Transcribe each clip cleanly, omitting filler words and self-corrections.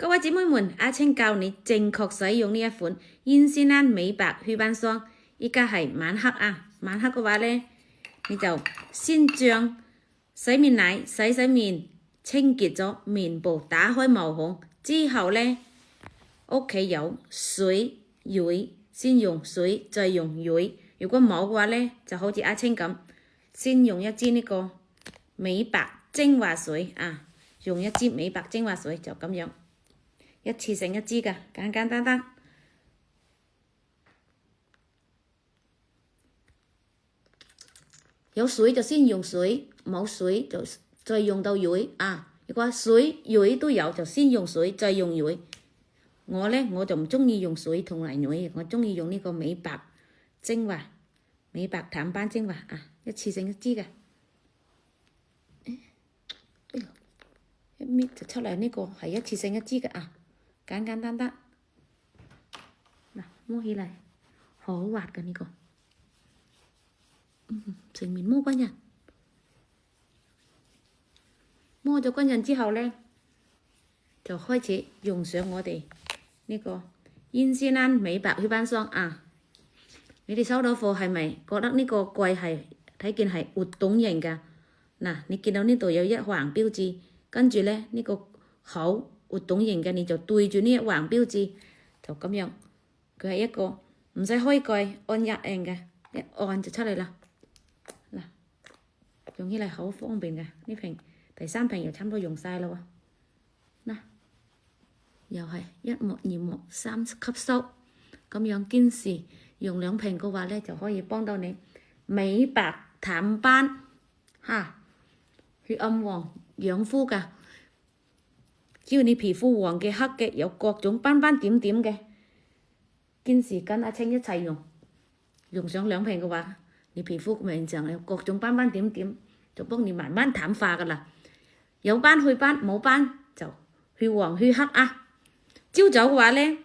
各位姐妹們，阿青教你正確使用呢一款燕詩蘭美白祛斑霜。依家係晚黑啊，晚黑嘅話呢，你就先將洗面奶洗面，清潔咗面部，打開毛孔之後呢，屋企有水乳，先用水再用乳。如果冇嘅話呢，就好似阿青咁，先用一支呢個美白精華水啊，用一支美白精華水就咁樣。一次性一支㗎，簡簡單單。有水就先用水，冇水就再用到乳啊。如果水乳都有，就先用水再用乳。我呢，我就唔中意用水同埋乳，我中意用呢個美白精華、美白淡斑精華啊，一次性一支㗎。一搣就出嚟，呢個係一次性一支㗎啊。簡簡單單，嗱摸起嚟好滑㗎呢個，成面摸軍人，摸咗軍人之後呢，就開始用上我哋呢個燕詩蘭美白祛斑霜啊！你哋收到貨係咪覺得呢個櫃係睇見係活動型㗎？嗱，你見到呢度有一橫標誌，跟住呢，呢個口活動型嘅，你就對住呢一橫標誌，就咁樣。佢係一個唔使開蓋，按壓型嘅，一按就出嚟啦。嗱，用起嚟好方便嘅。呢瓶第三瓶又差唔多用晒啦喎。嗱，又係一膜二膜三吸收，咁樣堅持用2瓶嘅話呢，就可以幫到你美白淡斑嚇，去暗黃養膚㗎。只要你皮膚黃嘅、黑嘅，有各種斑斑點點嘅，堅持跟阿青一齊用，用上2瓶嘅話，你皮膚面上有各種斑斑點點，就幫你慢慢淡化㗎啦。有斑去斑，冇斑就去黃去黑啊。朝早嘅話呢，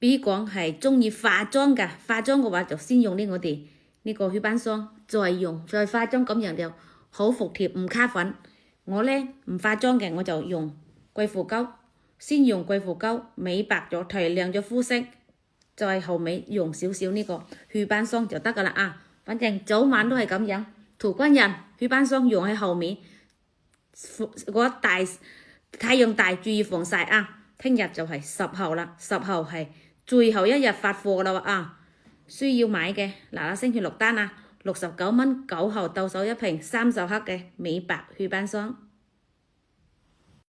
比如講係中意化妝㗎，化妝嘅話就先用我哋呢個祛斑霜，再化妝，咁樣就好服帖，唔卡粉。我呢唔化妝嘅，我就用桂胡膠，先用桂胡膠美白咗、提亮咗膚色，再後尾用少少呢個祛斑霜就得㗎啦啊！反正早晚都係咁樣，塗軍人祛斑霜用喺後面，太陽大注意防曬啊！聽日就係10號啦，10號係最後一日發貨啦啊！需要買嘅嗱聲去落單啊！69蚊9號到手1瓶30克嘅美白祛斑霜。